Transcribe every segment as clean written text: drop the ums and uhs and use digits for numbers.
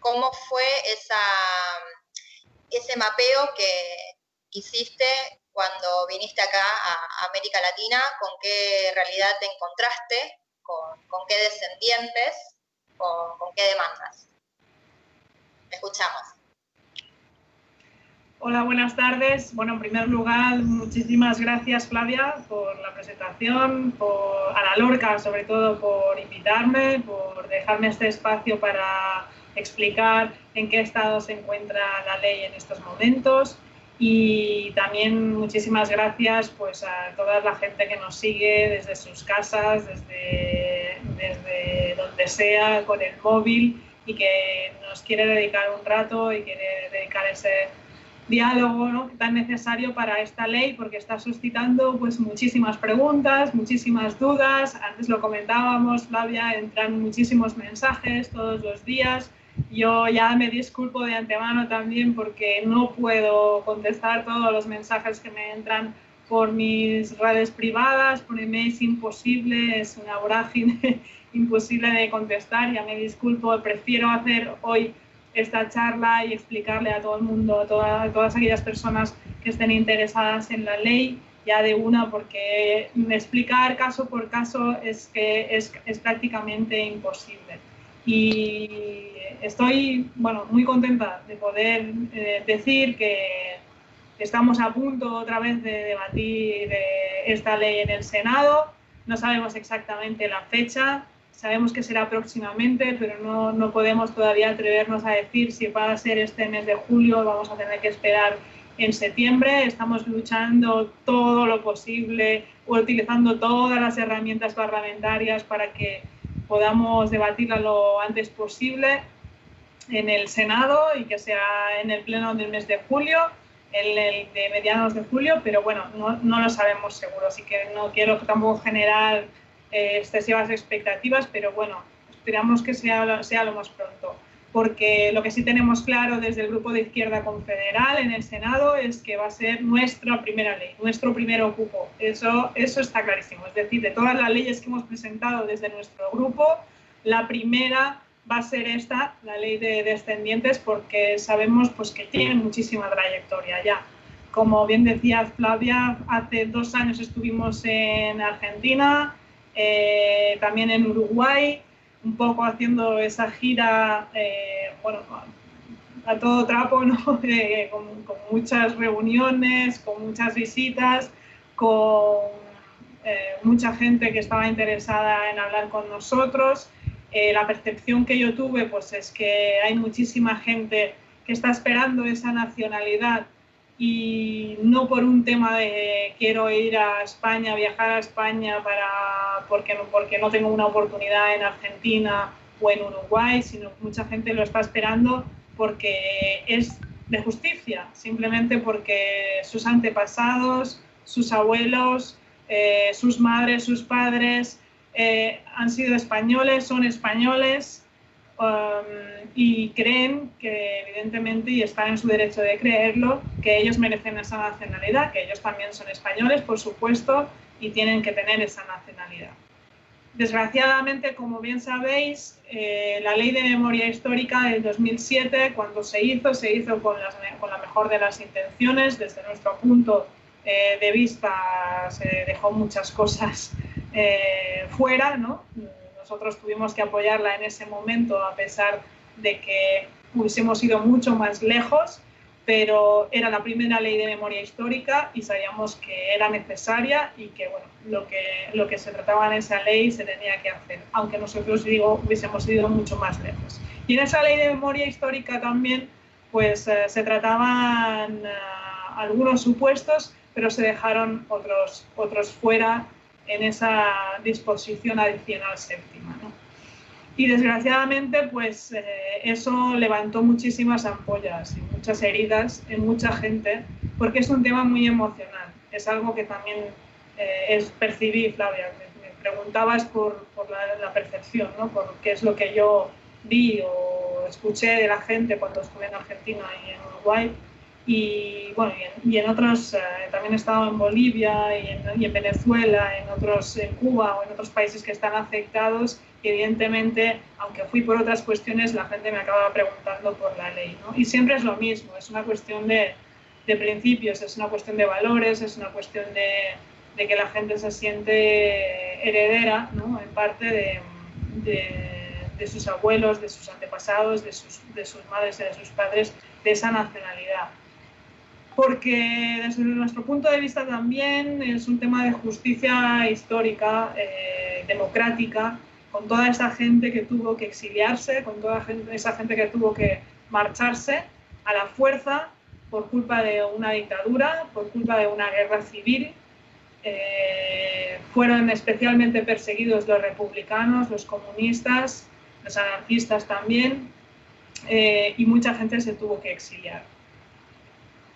cómo fue ese mapeo que hiciste cuando viniste acá a América Latina, con qué realidad te encontraste, con qué descendientes, con qué demandas. Te escuchamos. Hola, buenas tardes. Bueno, en primer lugar, muchísimas gracias, Flavia, por la presentación, a la Lorca, sobre todo, por invitarme, por dejarme este espacio para explicar en qué estado se encuentra la ley en estos momentos. Y también muchísimas gracias pues, a toda la gente que nos sigue desde sus casas, desde donde sea, con el móvil, y que nos quiere dedicar un rato y quiere dedicar ese diálogo, ¿no?, tan necesario para esta ley, porque está suscitando pues muchísimas preguntas, muchísimas dudas. Antes lo comentábamos, Flavia, entran muchísimos mensajes todos los días. Yo ya me disculpo de antemano también porque no puedo contestar todos los mensajes que me entran por mis redes privadas, por email. Es imposible, es una vorágine imposible de contestar. Ya me disculpo, prefiero hacer hoy esta charla y explicarle a todo el mundo, a todas aquellas personas que estén interesadas en la ley, ya de una, porque explicar caso por caso es prácticamente imposible. Y estoy, bueno, muy contenta de poder decir que estamos a punto otra vez de debatir esta ley en el Senado. No sabemos exactamente la fecha. Sabemos que será próximamente, pero no podemos todavía atrevernos a decir si va a ser este mes de julio o vamos a tener que esperar en septiembre. Estamos luchando todo lo posible, utilizando todas las herramientas parlamentarias para que podamos debatirla lo antes posible en el Senado y que sea en el pleno del mes de julio, el de mediados de julio, pero bueno, no lo sabemos seguro, así que no quiero tampoco generar excesivas expectativas, pero bueno, esperamos que sea lo más pronto, porque lo que sí tenemos claro desde el Grupo de Izquierda Confederal en el Senado es que va a ser nuestra primera ley, nuestro primer ocupo. Eso está clarísimo. Es decir, de todas las leyes que hemos presentado desde nuestro grupo, la primera va a ser esta, la ley de descendientes, porque sabemos pues, que tiene muchísima trayectoria ya. Como bien decía Flavia, hace 2 años estuvimos en Argentina, también en Uruguay, un poco haciendo esa gira, bueno, a todo trapo, ¿no? Con muchas reuniones, con muchas visitas, con mucha gente que estaba interesada en hablar con nosotros. La percepción que yo tuve pues, es que hay muchísima gente que está esperando esa nacionalidad, y no por un tema de quiero ir a España, viajar a España porque no tengo una oportunidad en Argentina o en Uruguay, sino que mucha gente lo está esperando porque es de justicia, simplemente porque sus antepasados, sus abuelos, sus madres, sus padres han sido españoles, son españoles, y creen que evidentemente, y están en su derecho de creerlo, que ellos merecen esa nacionalidad, que ellos también son españoles, por supuesto, y tienen que tener esa nacionalidad. Desgraciadamente, como bien sabéis, la Ley de Memoria Histórica del 2007, cuando se hizo con la mejor de las intenciones. Desde nuestro punto de vista se dejó muchas cosas fuera, ¿no? Nosotros tuvimos que apoyarla en ese momento a pesar de que hubiésemos ido mucho más lejos, pero era la primera ley de memoria histórica y sabíamos que era necesaria y que bueno, lo que se trataba en esa ley se tenía que hacer, aunque nosotros, digo, hubiésemos ido mucho más lejos. Y en esa ley de memoria histórica también pues, se trataban algunos supuestos, pero se dejaron otros fuera en esa disposición adicional séptima, ¿no? Y desgraciadamente pues eso levantó muchísimas ampollas y muchas heridas en mucha gente, porque es un tema muy emocional. Es algo que también percibí, Flavia, me preguntabas por la percepción, ¿no? Por qué es lo que yo vi o escuché de la gente cuando estuve en Argentina y en Uruguay. Y bueno, y en otros, también he estado en Bolivia y en Venezuela, en Cuba o en otros países que están afectados, y evidentemente, aunque fui por otras cuestiones, la gente me acaba preguntando por la ley, ¿no? Y siempre es lo mismo, es una cuestión de principios, es una cuestión de valores, es una cuestión de que la gente se siente heredera, ¿no? En parte de sus abuelos, de sus antepasados, de sus madres y de sus padres, de esa nacionalidad. Porque desde nuestro punto de vista también es un tema de justicia histórica, democrática, con toda esa gente que tuvo que exiliarse, con toda esa gente que tuvo que marcharse a la fuerza por culpa de una dictadura, por culpa de una guerra civil. Fueron especialmente perseguidos los republicanos, los comunistas, los anarquistas también, y mucha gente se tuvo que exiliar.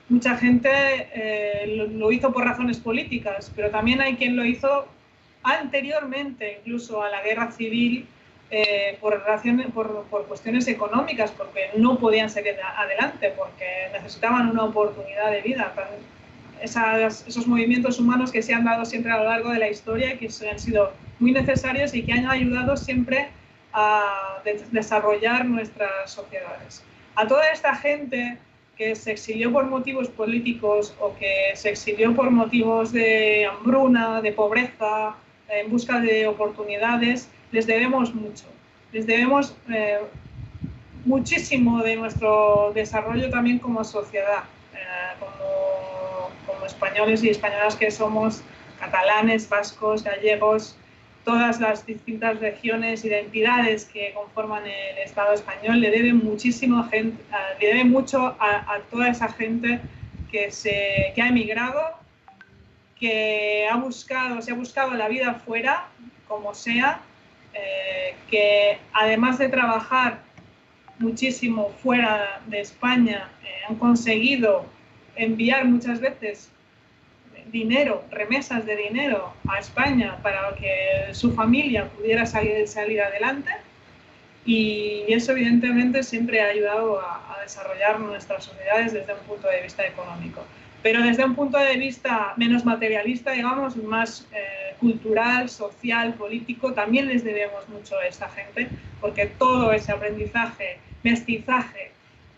Mucha gente lo hizo por razones políticas, pero también hay quien lo hizo anteriormente, incluso a la guerra civil, por cuestiones económicas, porque no podían seguir adelante, porque necesitaban una oportunidad de vida. Esos movimientos humanos que se han dado siempre a lo largo de la historia y que han sido muy necesarios y que han ayudado siempre a desarrollar nuestras sociedades. A toda esta gente que se exilió por motivos políticos o que se exilió por motivos de hambruna, de pobreza, en busca de oportunidades, les debemos mucho. Les debemos muchísimo de nuestro desarrollo también como sociedad, como españoles y españolas que somos, catalanes, vascos, gallegos, todas las distintas regiones, identidades que conforman el Estado español, le debe muchísimo le debe mucho a toda esa gente que ha emigrado, que se ha buscado la vida fuera, como sea, que además de trabajar muchísimo fuera de España, han conseguido enviar muchas veces dinero, remesas de dinero a España para que su familia pudiera salir adelante, y eso evidentemente siempre ha ayudado a desarrollar nuestras sociedades desde un punto de vista económico. Pero desde un punto de vista menos materialista, digamos, más cultural, social, político, también les debemos mucho a esta gente, porque todo ese aprendizaje, mestizaje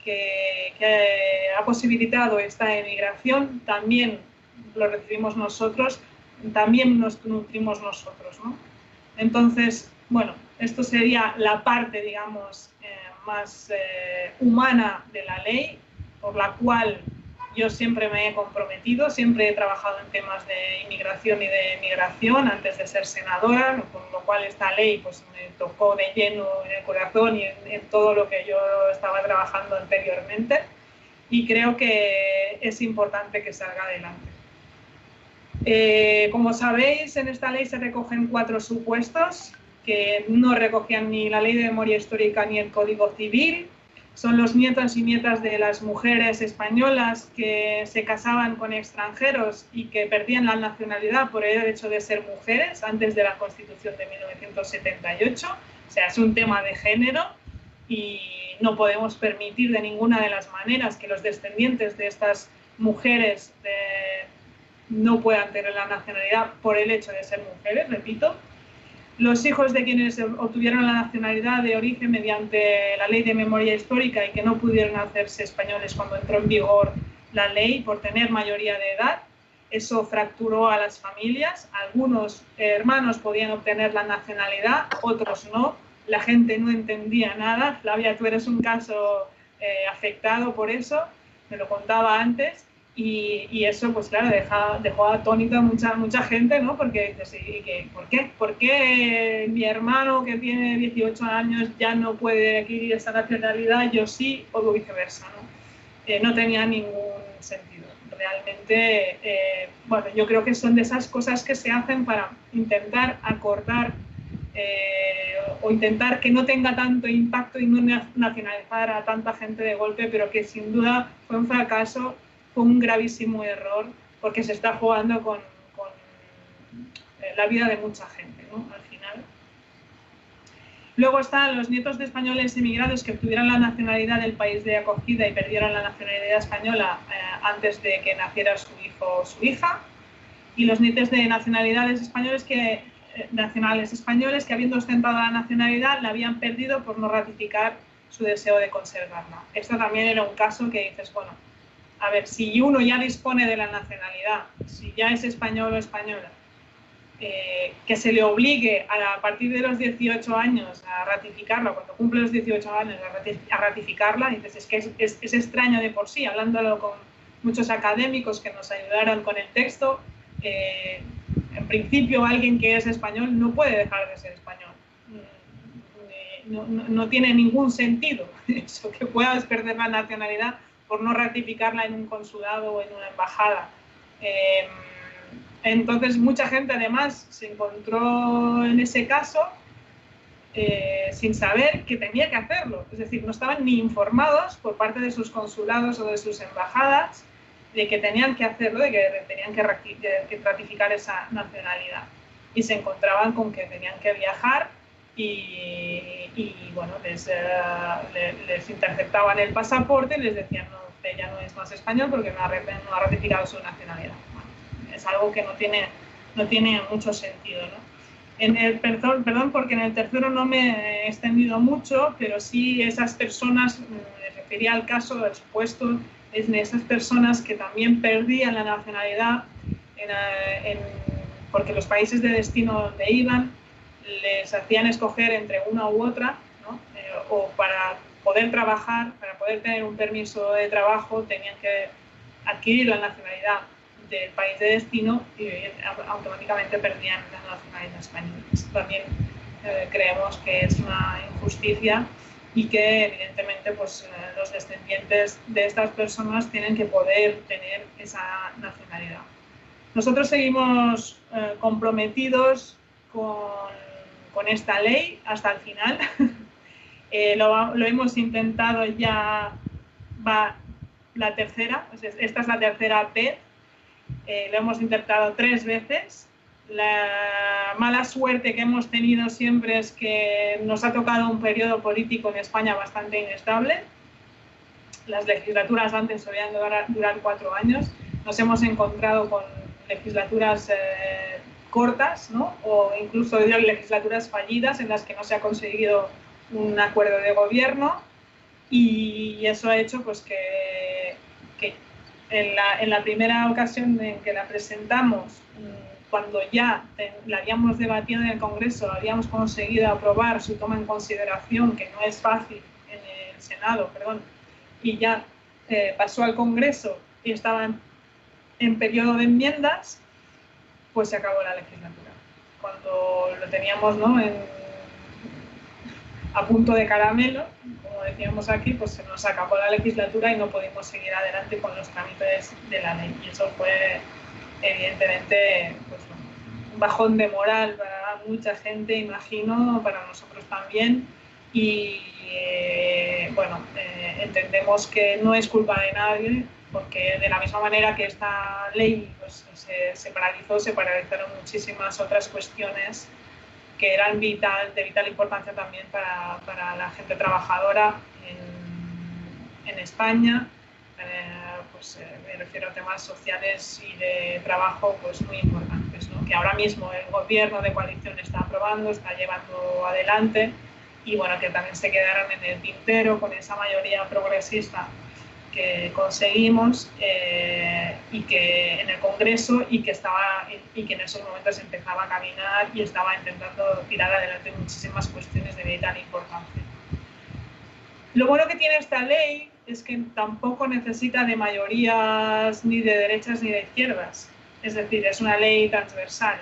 que ha posibilitado esta emigración, también lo recibimos nosotros, también nos nutrimos nosotros, ¿no? Entonces, bueno, esto sería la parte, digamos, más humana de la ley, por la cual yo siempre me he comprometido, siempre he trabajado en temas de inmigración y de migración antes de ser senadora, con lo cual esta ley pues, me tocó de lleno en el corazón y en todo lo que yo estaba trabajando anteriormente, y creo que es importante que salga adelante. Como sabéis, en esta ley se recogen 4 supuestos que no recogían ni la Ley de Memoria Histórica ni el Código Civil. Son los nietos y nietas de las mujeres españolas que se casaban con extranjeros y que perdían la nacionalidad por el hecho de ser mujeres antes de la Constitución de 1978. O sea, es un tema de género y no podemos permitir de ninguna de las maneras que los descendientes de estas mujeres no puedan tener la nacionalidad por el hecho de ser mujeres, repito. Los hijos de quienes obtuvieron la nacionalidad de origen mediante la Ley de Memoria Histórica y que no pudieron hacerse españoles cuando entró en vigor la ley por tener mayoría de edad, eso fracturó a las familias. Algunos hermanos podían obtener la nacionalidad, otros no. La gente no entendía nada. Flavia, tú eres un caso afectado por eso, me lo contaba antes. Y eso, pues claro, dejó atónita a mucha gente, ¿no? Porque ¿por qué mi hermano que tiene 18 años ya no puede adquirir esa nacionalidad, yo sí, o viceversa, ¿no? No tenía ningún sentido. Realmente, bueno, yo creo que son de esas cosas que se hacen para intentar acordar o intentar que no tenga tanto impacto y no nacionalizar a tanta gente de golpe, pero que sin duda fue un fracaso. Fue un gravísimo error porque se está jugando con la vida de mucha gente, ¿no? Al final. Luego están los nietos de españoles emigrados que obtuvieron la nacionalidad del país de acogida y perdieron la nacionalidad española antes de que naciera su hijo o su hija. Y los nietos de nacionales españoles que habiendo ostentado la nacionalidad la habían perdido por no ratificar su deseo de conservarla. Esto también era un caso que dices, bueno, a ver, si uno ya dispone de la nacionalidad, si ya es español o española, que se le obligue a partir de los 18 años a ratificarla, cuando cumple los 18 años a ratificarla, dices, es que es extraño de por sí, hablándolo con muchos académicos que nos ayudaron con el texto. En principio, alguien que es español no puede dejar de ser español. No tiene ningún sentido eso, que puedas perder la nacionalidad por no ratificarla en un consulado o en una embajada. Entonces, mucha gente además se encontró en ese caso sin saber que tenía que hacerlo. Es decir, no estaban ni informados por parte de sus consulados o de sus embajadas de que tenían que hacerlo, de que tenían que ratificar esa nacionalidad. Y se encontraban con que tenían que viajar y bueno, les interceptaban el pasaporte y les decían, no, usted ya no es más español porque no ha ratificado su nacionalidad. Bueno, es algo que no tiene mucho sentido, ¿no? Perdón, porque en el tercero no me he extendido mucho, pero sí esas personas, me refería al caso del supuesto, es de esas personas que también perdían la nacionalidad porque los países de destino donde iban les hacían escoger entre una u otra, ¿no? O para poder trabajar, para poder tener un permiso de trabajo, tenían que adquirir la nacionalidad del país de destino y automáticamente perdían la nacionalidad española. También creemos que es una injusticia y que evidentemente pues, los descendientes de estas personas tienen que poder tener esa nacionalidad. Nosotros seguimos comprometidos con esta ley hasta el final. Lo hemos intentado ya, va la tercera, esta es la tercera vez, lo hemos intentado 3 veces. La mala suerte que hemos tenido siempre es que nos ha tocado un periodo político en España bastante inestable. Las legislaturas antes solían durar 4 años. Nos hemos encontrado con legislaturas cortas, ¿no? O incluso legislaturas fallidas en las que no se ha conseguido un acuerdo de gobierno y eso ha hecho pues, que en la primera ocasión en que la presentamos, cuando ya la habíamos debatido en el Congreso, habíamos conseguido aprobar su toma en consideración, que no es fácil, en el Senado, perdón, y ya pasó al Congreso y estaba en periodo de enmiendas, pues se acabó la legislatura. Cuando lo teníamos, ¿no?, a punto de caramelo, como decíamos aquí, pues se nos acabó la legislatura y no pudimos seguir adelante con los trámites de la ley. Y eso fue, evidentemente, pues, un bajón de moral para mucha gente, imagino, para nosotros también. Y bueno, entendemos que no es culpa de nadie, porque de la misma manera que esta ley pues, se paralizaron muchísimas otras cuestiones que eran de vital importancia también para la gente trabajadora en España. Pues, me refiero a temas sociales y de trabajo pues, muy importantes, ¿no? Que ahora mismo el gobierno de coalición está aprobando, está llevando adelante y bueno, que también se quedaron en el tintero con esa mayoría progresista que conseguimos y que en el Congreso y que en esos momentos empezaba a caminar y estaba intentando tirar adelante muchísimas cuestiones de vital importancia. Lo bueno que tiene esta ley es que tampoco necesita de mayorías ni de derechas ni de izquierdas, es decir, es una ley transversal.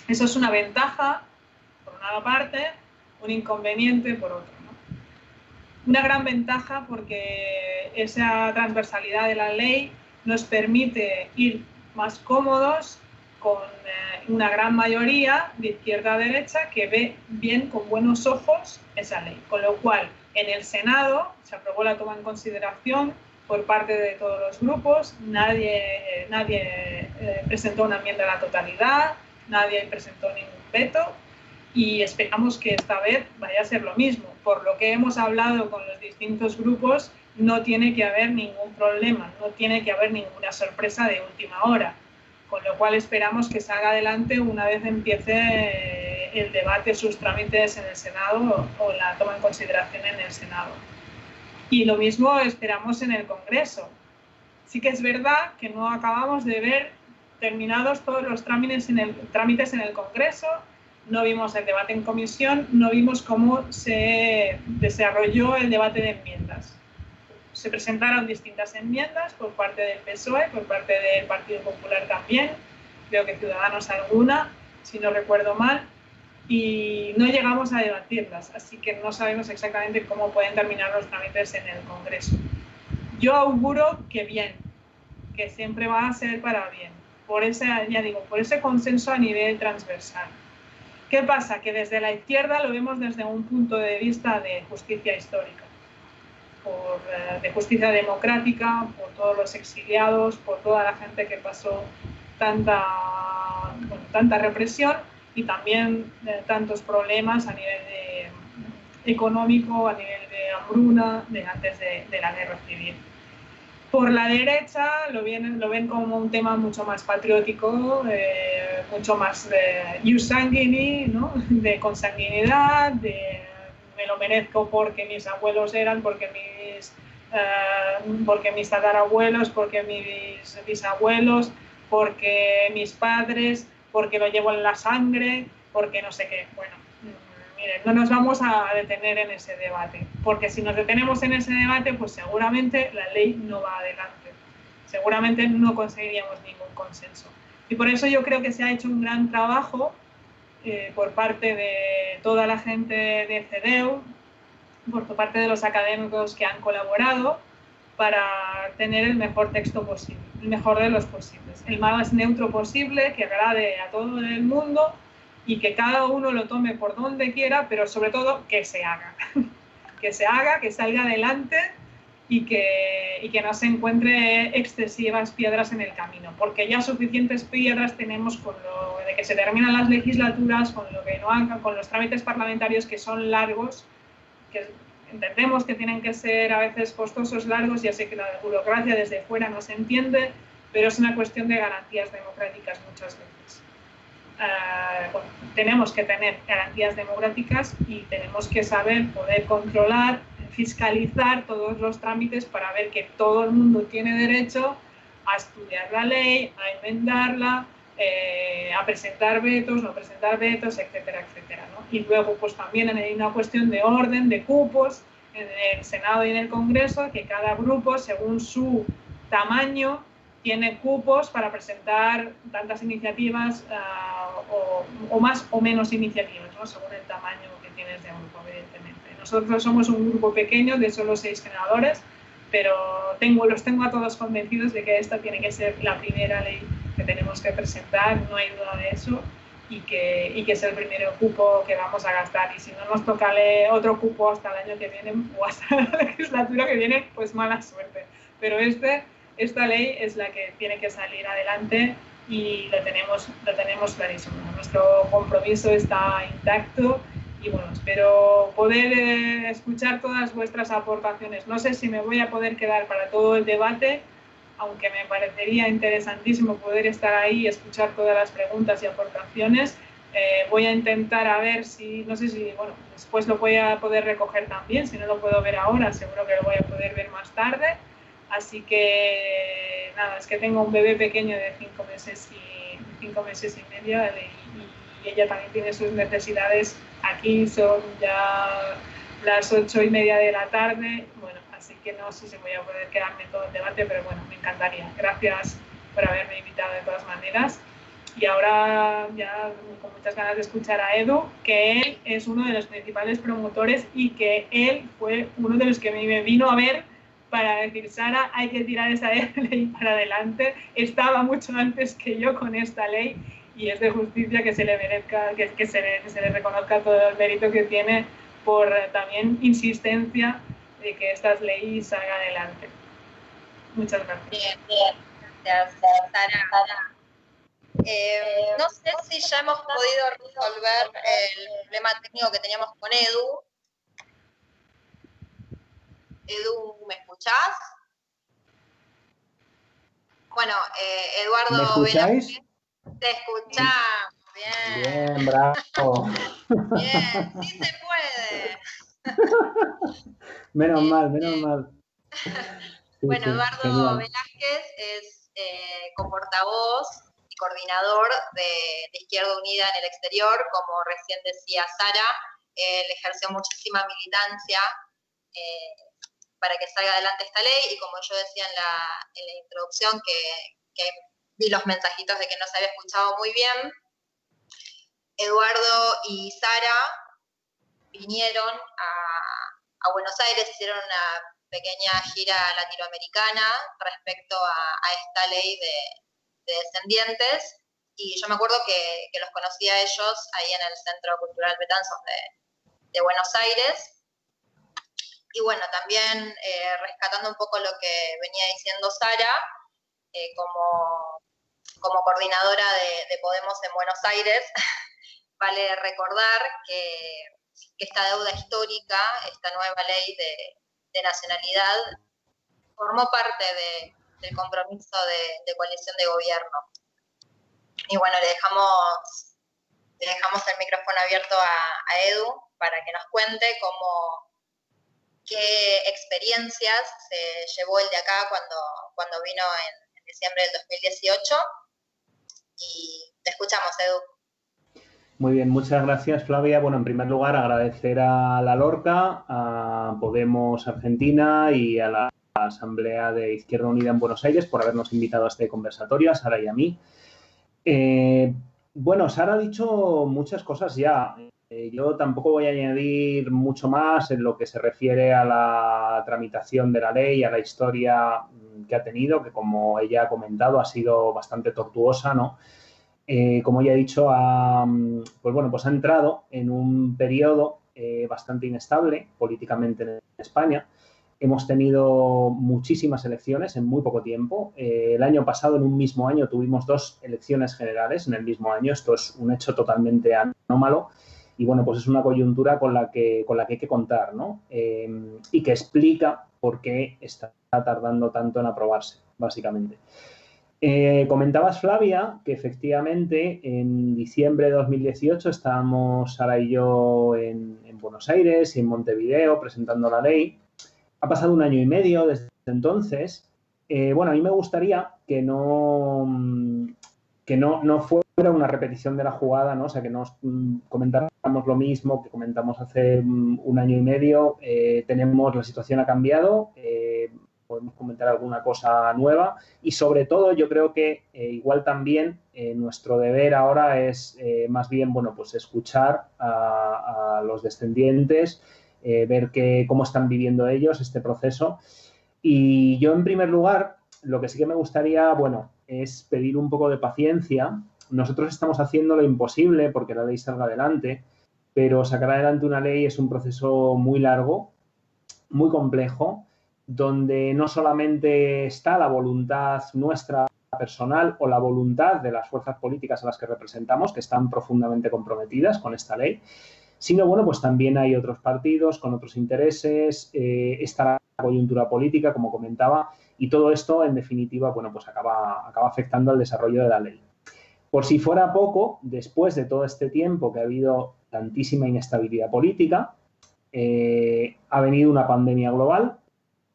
Eso es una ventaja, por una parte, un inconveniente por otra. Una gran ventaja porque esa transversalidad de la ley nos permite ir más cómodos con una gran mayoría de izquierda a derecha que ve bien con buenos ojos esa ley. Con lo cual, en el Senado se aprobó la toma en consideración por parte de todos los grupos, nadie presentó una enmienda a la totalidad, nadie presentó ningún veto y esperamos que esta vez vaya a ser lo mismo. Por lo que hemos hablado con los distintos grupos, no tiene que haber ningún problema, no tiene que haber ninguna sorpresa de última hora, con lo cual esperamos que salga adelante una vez empiece el debate, sus trámites en el Senado o la toma en consideración en el Senado. Y lo mismo esperamos en el Congreso. Sí que es verdad que no acabamos de ver terminados todos los trámites en el Congreso, no vimos el debate en comisión, no vimos cómo se desarrolló el debate de enmiendas. Se presentaron distintas enmiendas por parte del PSOE, por parte del Partido Popular también, creo que Ciudadanos alguna, si no recuerdo mal, y no llegamos a debatirlas, así que no sabemos exactamente cómo pueden terminar los trámites en el Congreso. Yo auguro que bien, que siempre va a ser para bien, por ese consenso a nivel transversal. ¿Qué pasa? Que desde la izquierda lo vemos desde un punto de vista de justicia histórica, de justicia democrática, por todos los exiliados, por toda la gente que pasó tanta represión y también tantos problemas a nivel económico, a nivel de hambruna, antes de la guerra civil. Por la derecha lo ven como un tema mucho más patriótico, mucho más de ius sanguini, ¿no? De consanguinidad, de me lo merezco porque mis abuelos eran, porque mis tatarabuelos, porque mis bisabuelos, porque mis padres, porque lo llevo en la sangre, porque no sé qué. Bueno, miren, no nos vamos a detener en ese debate, porque si nos detenemos en ese debate, pues seguramente la ley no va adelante, seguramente no conseguiríamos ningún consenso. Y por eso yo creo que se ha hecho un gran trabajo por parte de toda la gente de CEDEU, por parte de los académicos que han colaborado para tener el mejor texto posible, el mejor de los posibles, el más neutro posible, que agrade a todo el mundo y que cada uno lo tome por donde quiera, pero sobre todo que se haga, que salga adelante y que no se encuentre excesivas piedras en el camino, porque ya suficientes piedras tenemos con lo de que se terminan las legislaturas, con lo que no hagan, con los trámites parlamentarios que son largos, que entendemos que tienen que ser a veces costosos, largos, ya sé que la burocracia desde fuera no se entiende, pero es una cuestión de garantías democráticas muchas veces. Bueno, tenemos que tener garantías democráticas y tenemos que saber poder controlar, fiscalizar todos los trámites para ver que todo el mundo tiene derecho a estudiar la ley, a enmendarla, a presentar vetos, no presentar vetos, etcétera, etcétera, ¿no? Y luego pues también hay una cuestión de orden, de cupos en el Senado y en el Congreso, que cada grupo según su tamaño tiene cupos para presentar tantas iniciativas o más o menos iniciativas, ¿no? Según el tamaño que tienes de grupo, evidentemente. Nosotros somos un grupo pequeño de solo 6 senadores, pero los tengo a todos convencidos de que esta tiene que ser la primera ley que tenemos que presentar, no hay duda de eso, y que es el primer cupo que vamos a gastar. Y si no nos toca otro cupo hasta el año que viene o hasta la legislatura que viene, pues mala suerte. Pero esta ley es la que tiene que salir adelante y lo tenemos clarísimo. Nuestro compromiso está intacto y bueno, espero poder escuchar todas vuestras aportaciones. No sé si me voy a poder quedar para todo el debate, aunque me parecería interesantísimo poder estar ahí y escuchar todas las preguntas y aportaciones. Voy a intentar a ver si, no sé si, bueno, después lo voy a poder recoger también, si no lo puedo ver ahora, seguro que lo voy a poder ver más tarde. Así que, nada, es que tengo un bebé pequeño de 5 meses y medio y ella también tiene sus necesidades. Aquí son ya las 8:30 de la tarde, bueno, así que no sé si voy a poder quedarme en todo el debate, pero bueno, me encantaría. Gracias por haberme invitado de todas maneras. Y ahora ya con muchas ganas de escuchar a Edu, que él es uno de los principales promotores y que él fue uno de los que me vino a ver para decir, Sara, hay que tirar esa ley para adelante. Estaba mucho antes que yo con esta ley y es de justicia que se le merezca, que se le reconozca todo el mérito que tiene por también insistencia de que estas leyes salgan adelante. Muchas gracias. Bien, gracias, Sara. No sé si ya hemos podido resolver el problema técnico que teníamos con Edu. Edu, ¿me escuchás? Bueno, Eduardo. ¿Me escucháis? Te escuchamos, bien. Bien, bravo. Bien, sí se puede. Menos mal, menos mal. Sí, bueno, sí, Eduardo genial. Velázquez es coportavoz y coordinador de Izquierda Unida en el exterior. Como recién decía Sara, él ejerció muchísima militancia para que salga adelante esta ley, y como yo decía en la introducción, que vi los mensajitos de que no se había escuchado muy bien, Eduardo y Sara vinieron a Buenos Aires, hicieron una pequeña gira latinoamericana respecto a esta ley de descendientes, y yo me acuerdo que los conocí a ellos ahí en el Centro Cultural Betanzos de Buenos Aires. Y bueno, también rescatando un poco lo que venía diciendo Sara, como coordinadora de Podemos en Buenos Aires, vale recordar que esta deuda histórica, esta nueva ley de nacionalidad, formó parte del compromiso de coalición de gobierno. Y bueno, le dejamos el micrófono abierto a Edu para que nos cuente qué experiencias se llevó el de acá cuando vino en diciembre del 2018. Y te escuchamos, Edu. Muy bien, muchas gracias, Flavia. Bueno, en primer lugar, agradecer a la Lorca, a Podemos Argentina y a la Asamblea de Izquierda Unida en Buenos Aires por habernos invitado a este conversatorio, a Sara y a mí. Bueno, Sara ha dicho muchas cosas ya. Yo tampoco voy a añadir mucho más en lo que se refiere a la tramitación de la ley, a la historia que ha tenido, que como ella ha comentado ha sido bastante tortuosa, ¿no? Como ya he dicho, pues ha entrado en un periodo bastante inestable políticamente en España. Hemos tenido muchísimas elecciones en muy poco tiempo. El año pasado, en un mismo año, tuvimos 2 elecciones generales en el mismo año. Esto es un hecho totalmente anómalo y, bueno, pues es una coyuntura con la que hay que contar, ¿no? Y que explica por qué está tardando tanto en aprobarse, básicamente. Comentabas, Flavia, que efectivamente en diciembre de 2018 estábamos Sara y yo en Buenos Aires y en Montevideo presentando la ley. Ha pasado 1 año y medio desde entonces. Bueno, a mí me gustaría que no fuera una repetición de la jugada, ¿no? O sea, que no comentáramos lo mismo que comentamos hace 1 año y medio. La situación ha cambiado. Podemos comentar alguna cosa nueva y, sobre todo, yo creo que igual también nuestro deber ahora es más bien, bueno, pues escuchar a los descendientes, ver cómo están viviendo ellos este proceso. Y yo, en primer lugar, lo que sí que me gustaría, bueno, es pedir un poco de paciencia. Nosotros estamos haciendo lo imposible porque la ley salga adelante, pero sacar adelante una ley es un proceso muy largo, muy complejo, donde no solamente está la voluntad nuestra personal o la voluntad de las fuerzas políticas a las que representamos, que están profundamente comprometidas con esta ley, sino, bueno, pues también hay otros partidos con otros intereses, está la coyuntura política, como comentaba, y todo esto, en definitiva, bueno, pues acaba afectando al desarrollo de la ley. Por si fuera poco, después de todo este tiempo que ha habido tantísima inestabilidad política, ha venido una pandemia global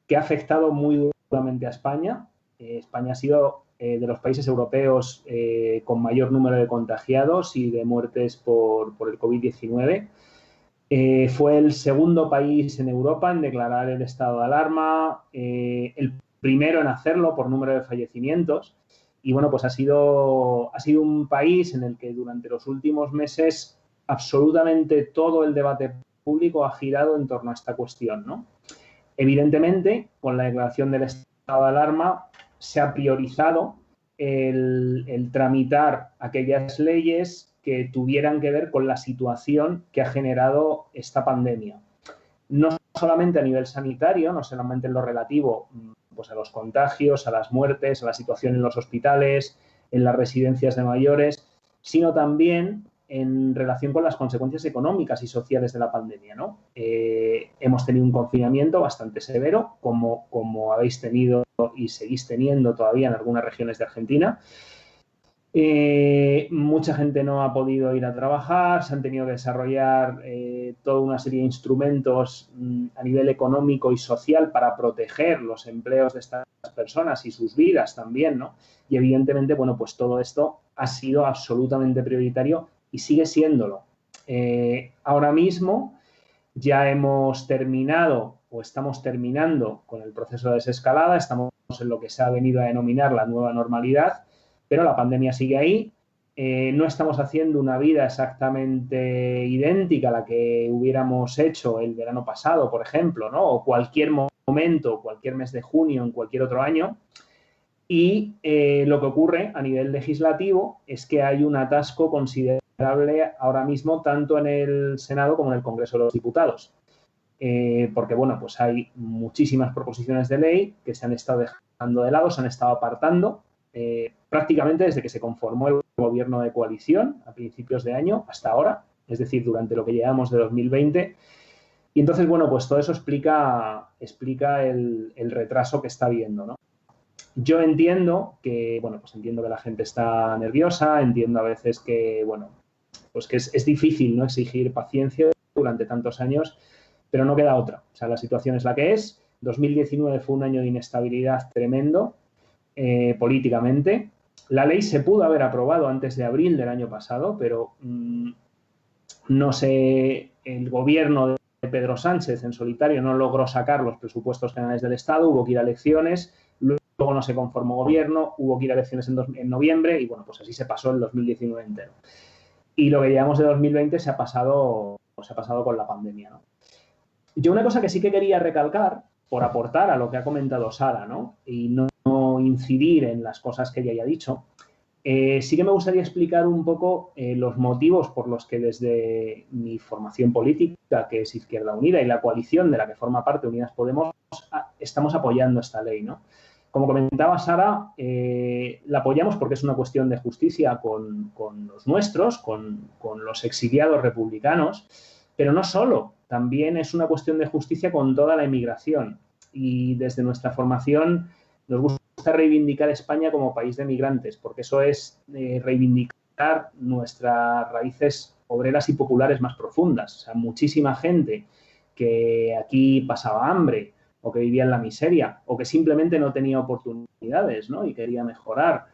que ha afectado muy duramente a España. España ha sido de los países europeos con mayor número de contagiados y de muertes por el COVID-19. Fue el segundo país en Europa en declarar el estado de alarma, el primero en hacerlo por número de fallecimientos. Y, bueno, pues ha sido un país en el que durante los últimos meses absolutamente todo el debate público ha girado en torno a esta cuestión, ¿no? Evidentemente, con la declaración del estado de alarma se ha priorizado el tramitar aquellas leyes que tuvieran que ver con la situación que ha generado esta pandemia. No solamente a nivel sanitario, no solamente en lo relativo pues a los contagios, a las muertes, a la situación en los hospitales, en las residencias de mayores, sino también en relación con las consecuencias económicas y sociales de la pandemia, ¿no? Hemos tenido un confinamiento bastante severo, como habéis tenido y seguís teniendo todavía en algunas regiones de Argentina. Mucha gente no ha podido ir a trabajar, se han tenido que desarrollar toda una serie de instrumentos a nivel económico y social para proteger los empleos de estas personas y sus vidas también, ¿no? Y evidentemente, bueno, pues todo esto ha sido absolutamente prioritario y sigue siéndolo. Ahora mismo ya hemos terminado o estamos terminando con el proceso de desescalada, estamos en lo que se ha venido a denominar la nueva normalidad, pero la pandemia sigue ahí. No estamos haciendo una vida exactamente idéntica a la que hubiéramos hecho el verano pasado, por ejemplo, ¿no? O cualquier momento, cualquier mes de junio, en cualquier otro año. Y lo que ocurre a nivel legislativo es que hay un atasco considerable ahora mismo tanto en el Senado como en el Congreso de los Diputados. Porque, bueno, pues hay muchísimas proposiciones de ley que se han estado dejando de lado, se han estado apartando prácticamente desde que se conformó el gobierno de coalición a principios de año hasta ahora, es decir, durante lo que llevamos de 2020. Y entonces, bueno, pues todo eso explica el retraso que está habiendo, ¿no? Yo entiendo que, bueno, pues entiendo que la gente está nerviosa, entiendo a veces que, bueno, pues que es difícil, ¿no?, exigir paciencia durante tantos años, pero no queda otra. O sea, la situación es la que es. 2019 fue un año de inestabilidad tremendo políticamente. La ley se pudo haber aprobado antes de abril del año pasado, pero no sé, el gobierno de Pedro Sánchez en solitario no logró sacar los presupuestos generales del Estado, hubo que ir a elecciones, luego no se conformó gobierno, hubo que ir a elecciones en noviembre y, bueno, pues así se pasó el 2019 entero. Y lo que llevamos de 2020 se ha pasado con la pandemia, ¿no? Yo una cosa que sí que quería recalcar, por aportar a lo que ha comentado Sara, ¿no?, y no incidir en las cosas que ella haya dicho, sí que me gustaría explicar un poco los motivos por los que desde mi formación política, que es Izquierda Unida, y la coalición de la que forma parte Unidas Podemos, estamos apoyando esta ley, ¿no? Como comentaba Sara, la apoyamos porque es una cuestión de justicia con los nuestros, con los exiliados republicanos, pero no solo, también es una cuestión de justicia con toda la emigración. Y desde nuestra formación nos gusta reivindicar España como país de migrantes, porque eso es reivindicar nuestras raíces obreras y populares más profundas. O sea, muchísima gente que aquí pasaba hambre o que vivía en la miseria o que simplemente no tenía oportunidades, ¿no?, y quería mejorar.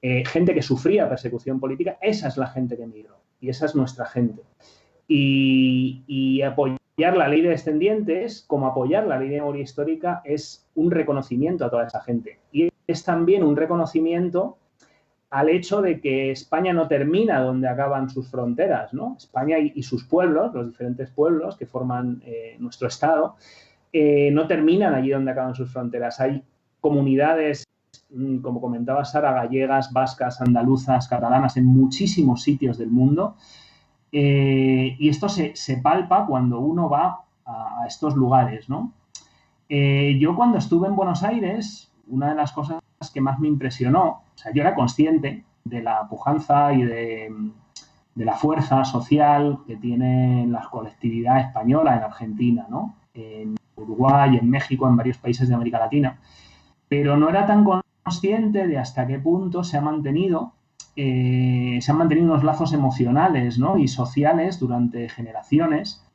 Gente que sufría persecución política, esa es la gente que emigró y esa es nuestra gente. Y apoyar la ley de descendientes, como apoyar la ley de memoria histórica, es un reconocimiento a toda esa gente. Y es también un reconocimiento al hecho de que España no termina donde acaban sus fronteras, ¿no? España y sus pueblos, los diferentes pueblos que forman nuestro Estado, no terminan allí donde acaban sus fronteras. Hay comunidades, como comentaba Sara, gallegas, vascas, andaluzas, catalanas en muchísimos sitios del mundo. Y esto se palpa cuando uno va a estos lugares, ¿no? Yo cuando estuve en Buenos Aires, una de las cosas que más me impresionó, o sea, yo era consciente de la pujanza y de la fuerza social que tiene la colectividad española en Argentina, ¿no?, en Uruguay, en México, en varios países de América Latina, pero no era tan consciente de hasta qué punto se han mantenido unos lazos emocionales, ¿no?, y sociales durante generaciones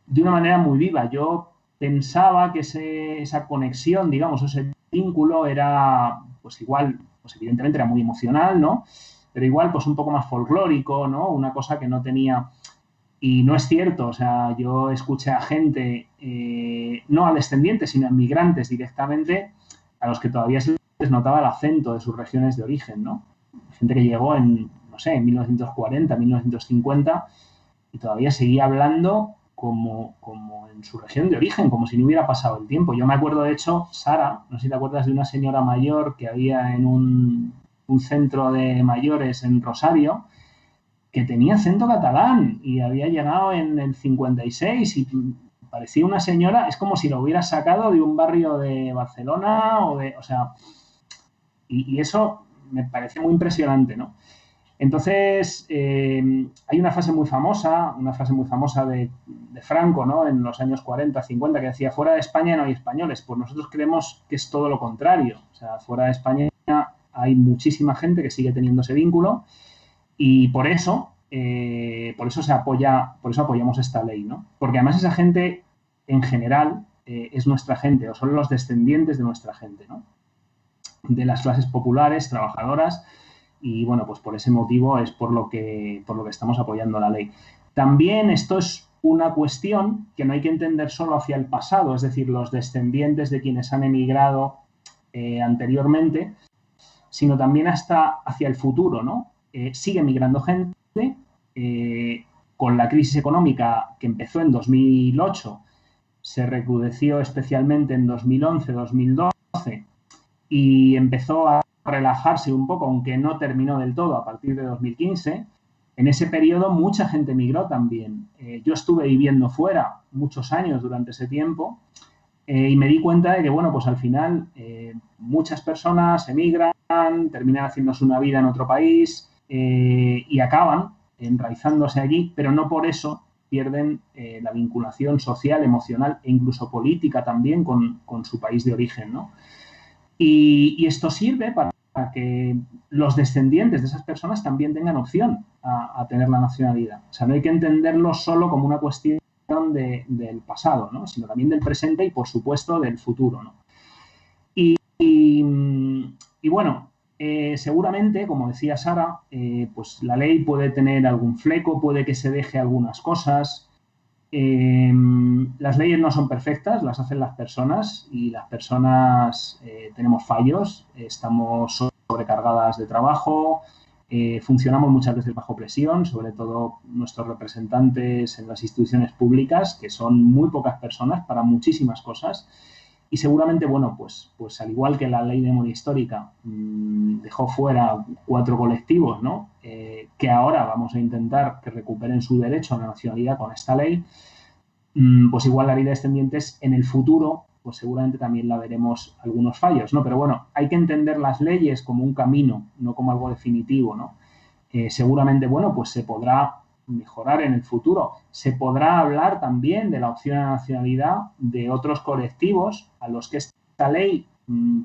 de una manera muy viva. Yo pensaba que esa conexión, digamos, ese vínculo era, pues igual, pues evidentemente era muy emocional, ¿no?, pero igual pues un poco más folclórico, ¿no?, una cosa que no tenía. Y no es cierto, o sea, yo escuché a gente, no a descendientes, sino a migrantes directamente, a los que todavía se les notaba el acento de sus regiones de origen, ¿no? Gente que llegó en 1940, 1950 y todavía seguía hablando como en su región de origen, como si no hubiera pasado el tiempo. Yo me acuerdo, de hecho, Sara, no sé si te acuerdas de una señora mayor que había en un centro de mayores en Rosario, que tenía acento catalán y había llegado en el 56 y parecía una señora, es como si lo hubiera sacado de un barrio de Barcelona o sea, y eso me parece muy impresionante, ¿no? Entonces, hay una frase muy famosa de Franco, ¿no? En los años 40, 50, que decía, fuera de España no hay españoles. Pues nosotros creemos que es todo lo contrario. O sea, fuera de España hay muchísima gente que sigue teniendo ese vínculo y por eso apoyamos esta ley, ¿no? Porque además esa gente, en general, es nuestra gente, o son los descendientes de nuestra gente, ¿no? De las clases populares, trabajadoras, y bueno, pues por ese motivo es por lo que estamos apoyando la ley. También esto es una cuestión que no hay que entender solo hacia el pasado, es decir, los descendientes de quienes han emigrado anteriormente, sino también hasta hacia el futuro, ¿no? Sigue migrando gente, con la crisis económica que empezó en 2008, se recrudeció especialmente en 2011, 2012 y empezó a relajarse un poco, aunque no terminó del todo a partir de 2015. En ese periodo mucha gente emigró también. Yo estuve viviendo fuera muchos años durante ese tiempo y me di cuenta de que, bueno, pues al final muchas personas emigran, terminan haciéndose una vida en otro país y acaban enraizándose allí, pero no por eso pierden la vinculación social, emocional e incluso política también con su país de origen, ¿no? Y esto sirve para que los descendientes de esas personas también tengan opción a tener la nacionalidad. O sea, no hay que entenderlo solo como una cuestión del pasado, ¿no? Sino también del presente y, por supuesto, del futuro, ¿no? Y bueno, seguramente, como decía Sara, pues la ley puede tener algún fleco, puede que se deje algunas cosas. Las leyes no son perfectas, las hacen las personas y las personas tenemos fallos, estamos sobrecargadas de trabajo, funcionamos muchas veces bajo presión, sobre todo nuestros representantes en las instituciones públicas, que son muy pocas personas para muchísimas cosas. Y seguramente, bueno, pues al igual que la ley de memoria histórica dejó fuera 4 colectivos, ¿no? Que ahora vamos a intentar que recuperen su derecho a la nacionalidad con esta ley, pues igual la ley de descendientes en el futuro, pues seguramente también la veremos algunos fallos, ¿no? Pero bueno, hay que entender las leyes como un camino, no como algo definitivo, ¿no? Seguramente, bueno, pues se podrá mejorar en el futuro. Se podrá hablar también de la opción a la nacionalidad de otros colectivos a los que esta ley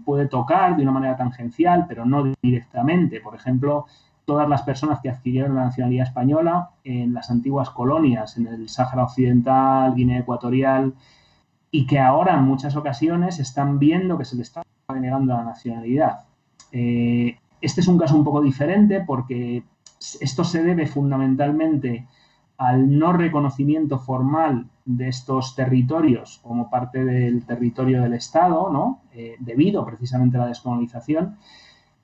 puede tocar de una manera tangencial, pero no directamente. Por ejemplo, todas las personas que adquirieron la nacionalidad española en las antiguas colonias, en el Sáhara Occidental, Guinea Ecuatorial, y que ahora en muchas ocasiones están viendo que se les está denegando la nacionalidad. Este es un caso un poco diferente porque esto se debe fundamentalmente al no reconocimiento formal de estos territorios como parte del territorio del Estado, ¿no? Debido precisamente a la descolonización,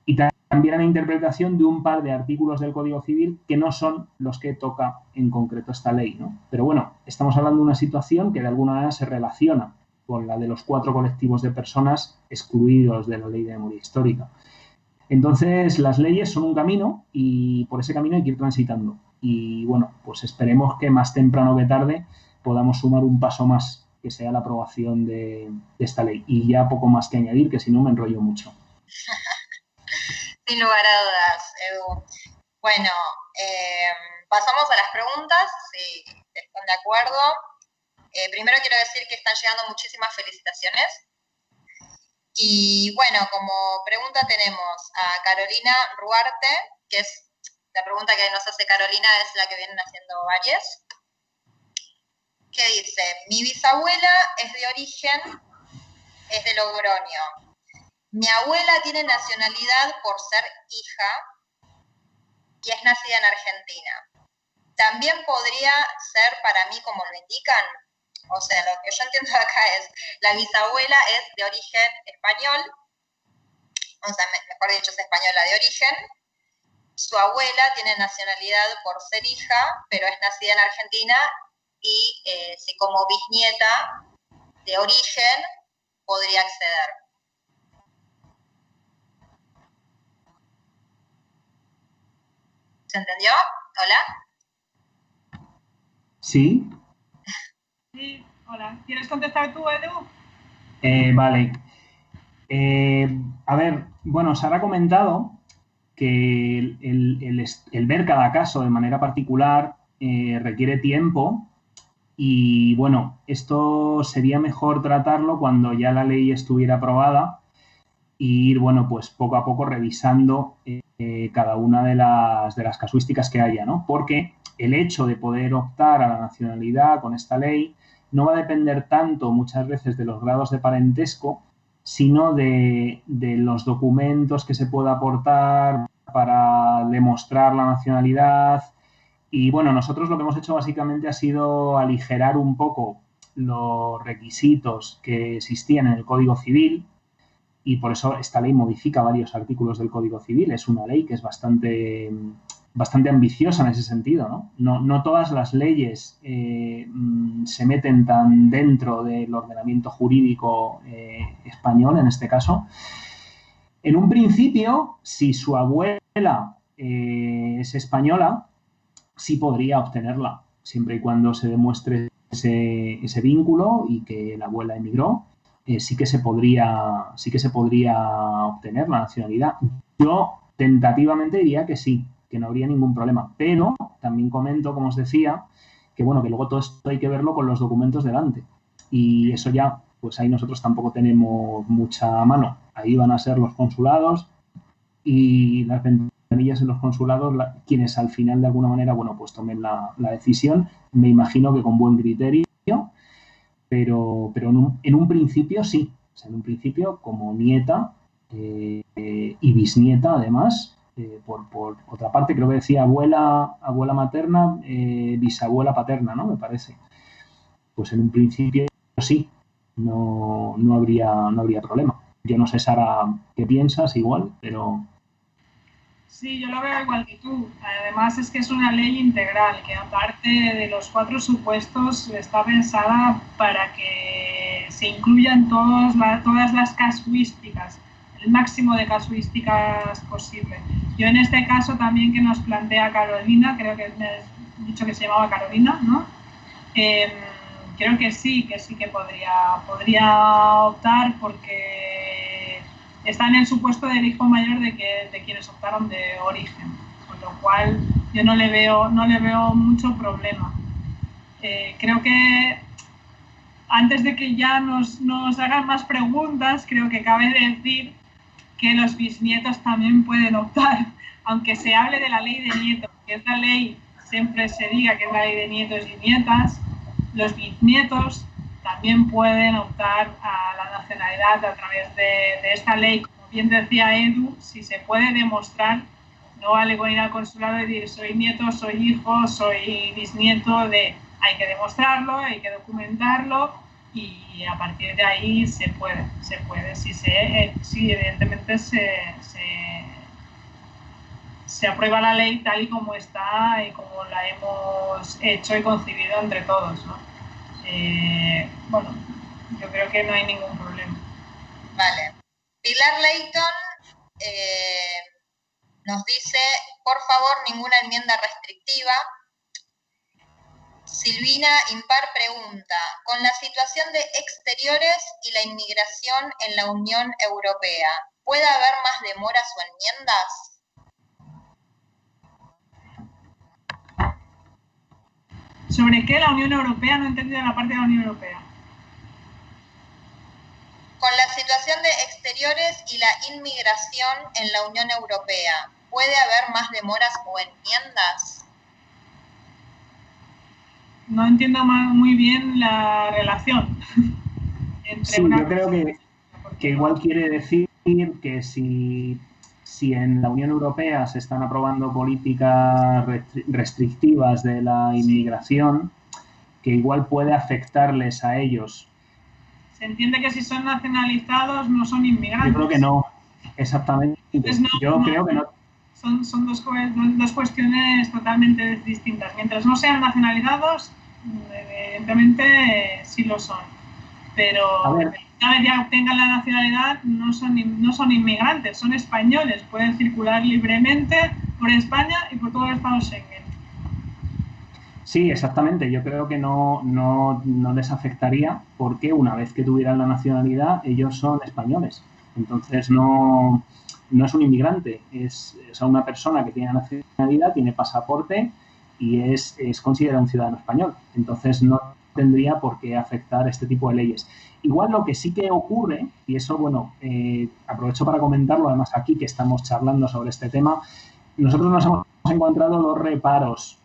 y también a la interpretación de un par de artículos del Código Civil que no son los que toca en concreto esta ley, ¿no? Pero bueno, estamos hablando de una situación que de alguna manera se relaciona con la de los 4 colectivos de personas excluidos de la ley de memoria histórica. Entonces, las leyes son un camino y por ese camino hay que ir transitando. Y bueno, pues esperemos que más temprano que tarde podamos sumar un paso más, que sea la aprobación de esta ley. Y ya poco más que añadir, que si no me enrollo mucho. Sin lugar a dudas, Edu. Bueno, pasamos a las preguntas, si están de acuerdo. Primero quiero decir que están llegando muchísimas felicitaciones. Y bueno, como pregunta tenemos a Carolina Ruarte, que es la pregunta que nos hace Carolina, es la que vienen haciendo varias, que dice: mi bisabuela es de Logroño. Mi abuela tiene nacionalidad por ser hija y es nacida en Argentina. ¿También podría ser para mí como lo indican? O sea, lo que yo entiendo acá es, la bisabuela es de origen español, o sea, mejor dicho, es española de origen. Su abuela tiene nacionalidad por ser hija, pero es nacida en Argentina y si como bisnieta de origen podría acceder. ¿Se entendió? ¿Hola? ¿Sí? Sí, hola. ¿Quieres contestar tú, Edu? Vale. A ver, bueno, Sara ha comentado que el ver cada caso de manera particular requiere tiempo y, bueno, esto sería mejor tratarlo cuando ya la ley estuviera aprobada y ir, bueno, pues poco a poco revisando cada una de las casuísticas que haya, ¿no? Porque el hecho de poder optar a la nacionalidad con esta ley no va a depender tanto muchas veces de los grados de parentesco, sino de los documentos que se pueda aportar para demostrar la nacionalidad. Y bueno, nosotros lo que hemos hecho básicamente ha sido aligerar un poco los requisitos que existían en el Código Civil y por eso esta ley modifica varios artículos del Código Civil. Es una ley que es bastante ambiciosa en ese sentido, ¿no? No todas las leyes se meten tan dentro del ordenamiento jurídico español, en este caso. En un principio, si su abuela es española, sí podría obtenerla, siempre y cuando se demuestre ese vínculo y que la abuela emigró. Sí que se podría obtener la nacionalidad. Yo tentativamente diría que sí, que no habría ningún problema, pero también comento, como os decía, que bueno, que luego todo esto hay que verlo con los documentos delante y eso ya, pues ahí nosotros tampoco tenemos mucha mano. Ahí van a ser los consulados y las ventanillas en los consulados quienes al final de alguna manera, bueno, pues tomen la decisión, me imagino que con buen criterio. Pero en un principio sí, o sea, en un principio como nieta y bisnieta además, por otra parte creo que decía abuela materna, bisabuela paterna, ¿no? Me parece. Pues en un principio sí, no habría problema. Yo no sé, Sara, qué piensas igual, pero... Sí, yo lo veo igual que tú. Además es que es una ley integral, que aparte de los 4 supuestos está pensada para que se incluyan todas las casuísticas, el máximo de casuísticas posible. Yo en este caso también que nos plantea Carolina, creo que me has dicho que se llamaba Carolina, ¿no? Creo que sí que podría optar porque está en el supuesto del hijo mayor de quienes optaron de origen, con lo cual yo no le veo mucho problema. Creo que antes de que ya nos hagan más preguntas, creo que cabe decir que los bisnietos también pueden optar, aunque se hable de la ley de nietos, que esta ley siempre se diga que es la ley de nietos y nietas, los bisnietos también pueden optar a la nacionalidad a través de esta ley. Como bien decía Edu, si se puede demostrar, no vale con ir al consulado y decir soy nieto, soy hijo, soy bisnieto de... Hay que demostrarlo, hay que documentarlo y a partir de ahí se puede. Si evidentemente se aprueba la ley tal y como está y como la hemos hecho y concibido entre todos, ¿no? Bueno, yo creo que no hay ningún problema. Vale. Pilar Leighton nos dice, por favor, ninguna enmienda restrictiva. Silvina Impar pregunta, con la situación de exteriores y la inmigración en la Unión Europea, ¿puede haber más demoras o enmiendas? ¿Sobre qué la Unión Europea? No he entendido la parte de la Unión Europea. Con la situación de exteriores y la inmigración en la Unión Europea, ¿puede haber más demoras o enmiendas? No entiendo muy bien la relación entre sí, yo creo que igual quiere decir que si en la Unión Europea se están aprobando políticas restrictivas de la inmigración, que igual puede afectarles a ellos. Se entiende que si son nacionalizados no son inmigrantes. Yo creo que no, exactamente. Pues creo que no. Son dos cuestiones totalmente distintas. Mientras no sean nacionalizados, evidentemente sí lo son. Pero una vez ya obtengan la nacionalidad, no son inmigrantes, son españoles. Pueden circular libremente por España y por todo el Estado Schengen. Sí, exactamente. Yo creo que no les afectaría porque una vez que tuvieran la nacionalidad, ellos son españoles. Entonces no es un inmigrante, es una persona que tiene nacionalidad, tiene pasaporte y es considerado un ciudadano español. Entonces no tendría por qué afectar este tipo de leyes. Igual lo que sí que ocurre, y eso, bueno, aprovecho para comentarlo, además aquí que estamos charlando sobre este tema, nosotros nos hemos encontrado dos reparos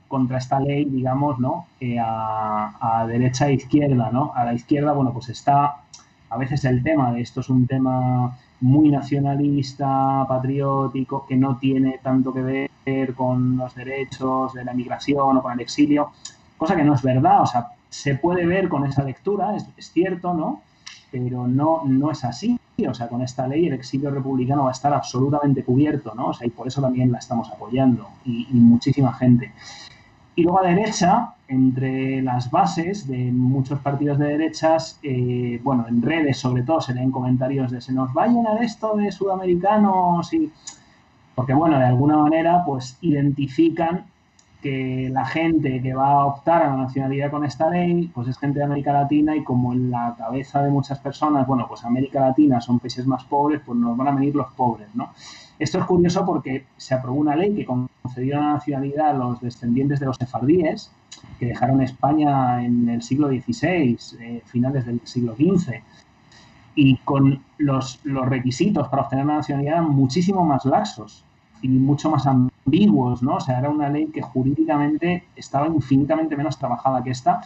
contra esta ley, digamos, ¿no? A derecha e izquierda, ¿no? A la izquierda, bueno, pues está a veces el tema de esto es un tema muy nacionalista, patriótico, que no tiene tanto que ver con los derechos de la migración o con el exilio, cosa que no es verdad, o sea, se puede ver con esa lectura, es cierto, ¿no? Pero no es así. O sea, con esta ley el exilio republicano va a estar absolutamente cubierto, ¿no? O sea, y por eso también la estamos apoyando y muchísima gente. Y luego a derecha, entre las bases de muchos partidos de derechas, bueno, en redes sobre todo se leen comentarios de se nos va a llenar esto de sudamericanos y... Porque, bueno, de alguna manera, pues identifican que la gente que va a optar a la nacionalidad con esta ley, pues es gente de América Latina y como en la cabeza de muchas personas, bueno, pues América Latina son países más pobres, pues nos van a venir los pobres, ¿no? Esto es curioso porque se aprobó una ley que concedió la nacionalidad a los descendientes de los sefardíes, que dejaron España en el siglo XVI, finales del siglo XV, y con los requisitos para obtener la nacionalidad eran muchísimo más laxos y mucho más ambiguos, ¿no? O sea, era una ley que jurídicamente estaba infinitamente menos trabajada que esta.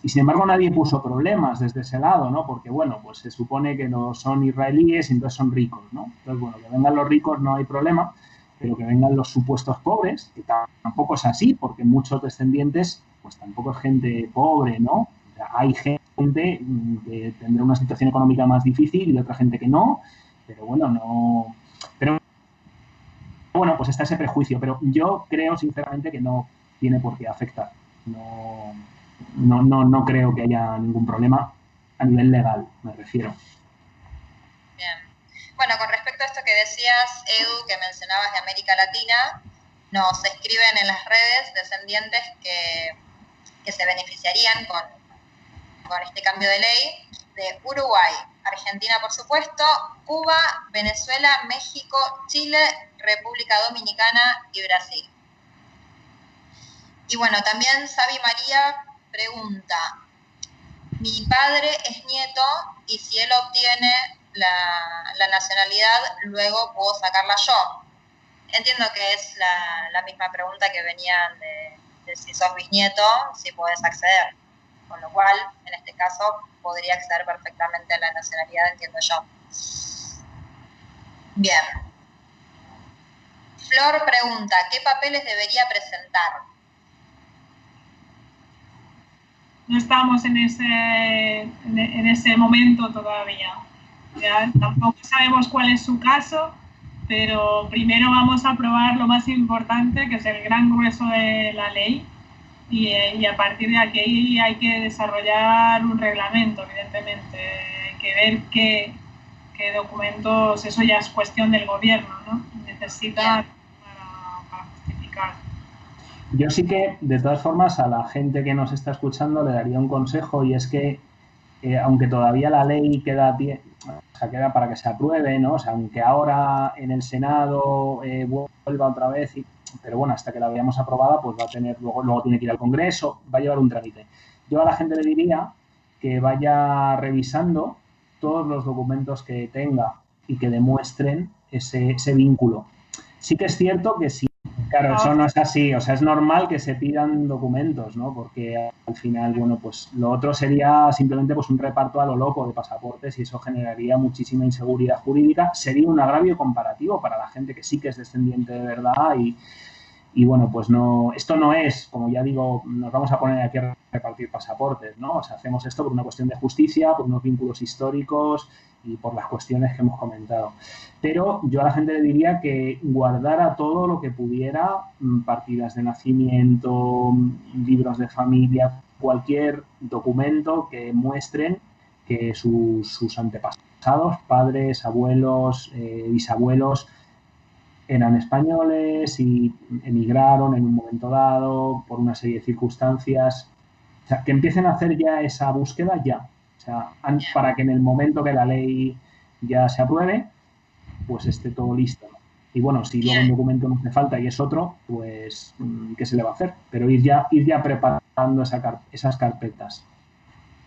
Y sin embargo nadie puso problemas desde ese lado, ¿no? Porque, bueno, pues se supone que no son israelíes y entonces son ricos, ¿no? Entonces, bueno, que vengan los ricos no hay problema, pero que vengan los supuestos pobres, que tampoco es así, porque muchos descendientes, pues tampoco es gente pobre, ¿no? O sea, hay gente que tendrá una situación económica más difícil y otra gente que no, pero bueno, no... Pero bueno, pues está ese prejuicio, pero yo creo sinceramente que no tiene por qué afectar. No creo que haya ningún problema a nivel legal, me refiero. Bien. Bueno, con respecto a esto que decías, Edu, que mencionabas de América Latina, nos escriben en las redes descendientes que se beneficiarían con este cambio de ley de Uruguay, Argentina, por supuesto, Cuba, Venezuela, México, Chile, República Dominicana y Brasil. Y bueno, también Sabi María pregunta, mi padre es nieto y si él obtiene la nacionalidad, luego puedo sacarla yo. Entiendo que es la misma pregunta que venían de si sos bisnieto, si podés acceder. Con lo cual, en este caso, podría acceder perfectamente a la nacionalidad, entiendo yo. Bien. Flor pregunta, ¿qué papeles debería presentar? No estamos en ese momento todavía. Ya, tampoco sabemos cuál es su caso, pero primero vamos a probar lo más importante, que es el gran grueso de la ley, y a partir de aquí hay que desarrollar un reglamento, evidentemente. Hay que ver qué documentos, eso ya es cuestión del gobierno, ¿no? Necesita para justificar. Yo sí que, de todas formas, a la gente que nos está escuchando le daría un consejo y es que, aunque todavía la ley queda para que se apruebe, ¿no? O sea, aunque ahora en el Senado vuelva otra vez, pero bueno, hasta que la veamos aprobada, pues va a tener, luego tiene que ir al Congreso, va a llevar un trámite. Yo a la gente le diría que vaya revisando todos los documentos que tenga y que demuestren ese vínculo. Sí que es cierto que sí. Claro, eso no es así, o sea, es normal que se pidan documentos, ¿no? Porque al final, bueno, pues lo otro sería simplemente pues un reparto a lo loco de pasaportes y eso generaría muchísima inseguridad jurídica, sería un agravio comparativo para la gente que sí que es descendiente de verdad y bueno, pues no, esto no es, como ya digo, nos vamos a poner aquí a repartir pasaportes, ¿no? O sea, hacemos esto por una cuestión de justicia, por unos vínculos históricos y por las cuestiones que hemos comentado. Pero yo a la gente le diría que guardara todo lo que pudiera, partidas de nacimiento, libros de familia, cualquier documento que muestren que sus antepasados, padres, abuelos, bisabuelos, eran españoles y emigraron en un momento dado por una serie de circunstancias. O sea, que empiecen a hacer ya esa búsqueda ya. O sea, para que en el momento que la ley ya se apruebe, pues esté todo listo, ¿no? Y bueno, si luego un documento no hace falta y es otro, pues ¿qué se le va a hacer? Pero ir ya preparando esas carpetas.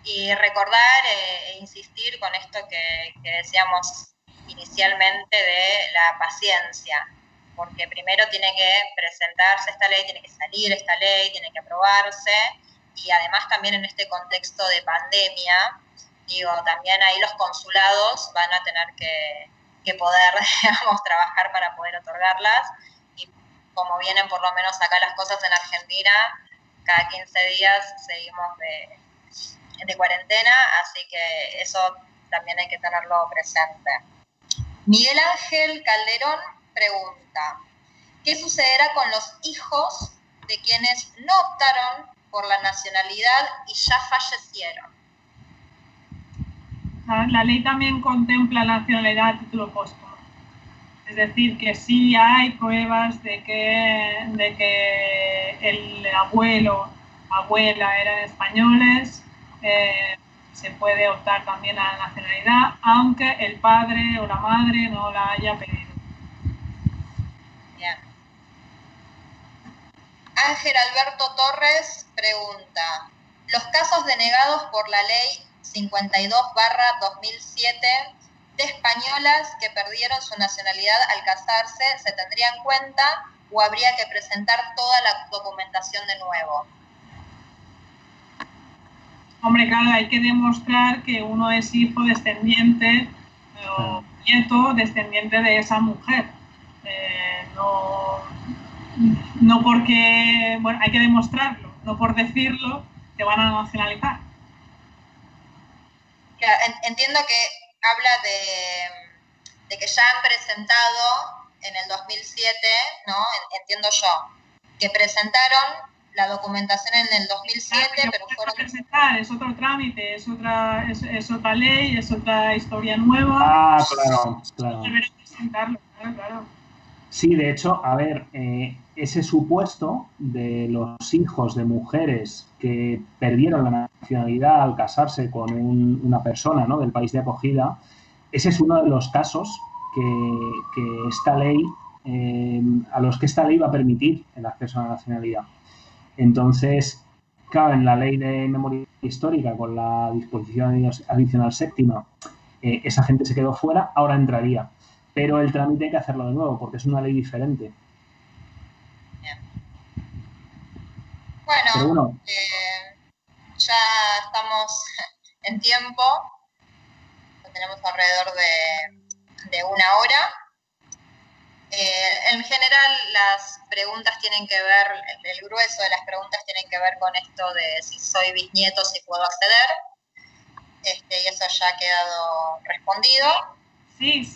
Y recordar e insistir con esto que decíamos inicialmente de la paciencia, porque primero tiene que presentarse esta ley, tiene que salir esta ley, tiene que aprobarse, y además también en este contexto de pandemia, digo, también ahí los consulados van a tener que poder, digamos, trabajar para poder otorgarlas, y como vienen por lo menos acá las cosas en Argentina, cada 15 días seguimos de cuarentena, así que eso también hay que tenerlo presente. Miguel Ángel Calderón pregunta, ¿qué sucederá con los hijos de quienes no optaron por la nacionalidad y ya fallecieron? La ley también contempla la nacionalidad a título póstumo. Es decir, que sí hay pruebas de que el abuelo, abuela eran españoles, se puede optar también a la nacionalidad, aunque el padre o la madre no la haya pedido. Bien. Ángel Alberto Torres pregunta, ¿los casos denegados por la ley 52/2007 de españolas que perdieron su nacionalidad al casarse se tendrían en cuenta o habría que presentar toda la documentación de nuevo? Hombre, claro, hay que demostrar que uno es hijo descendiente o nieto descendiente de esa mujer. No porque, bueno, hay que demostrarlo, no por decirlo te van a nacionalizar. Entiendo que habla de que ya han presentado en el 2007, ¿no? Entiendo yo, que presentaron la documentación en el 2007, pero fueron... presentar, es otro trámite, es otra ley, es otra historia nueva. Ah, claro. Volver a presentarlo, claro. Sí, de hecho, a ver, ese supuesto de los hijos de mujeres que perdieron la nacionalidad al casarse con una persona, ¿no?, del país de acogida, ese es uno de los casos que esta ley, a los que esta ley va a permitir el acceso a la nacionalidad. Entonces, claro, en la ley de memoria histórica, con la disposición adicional séptima, esa gente se quedó fuera, ahora entraría. Pero el trámite hay que hacerlo de nuevo, porque es una ley diferente. Bien. Bueno, ya estamos en tiempo, tenemos alrededor de 1 hora. En general las preguntas tienen que ver, el grueso de las preguntas tienen que ver con esto de si soy bisnieto, si puedo acceder, y eso ya ha quedado respondido. Sí.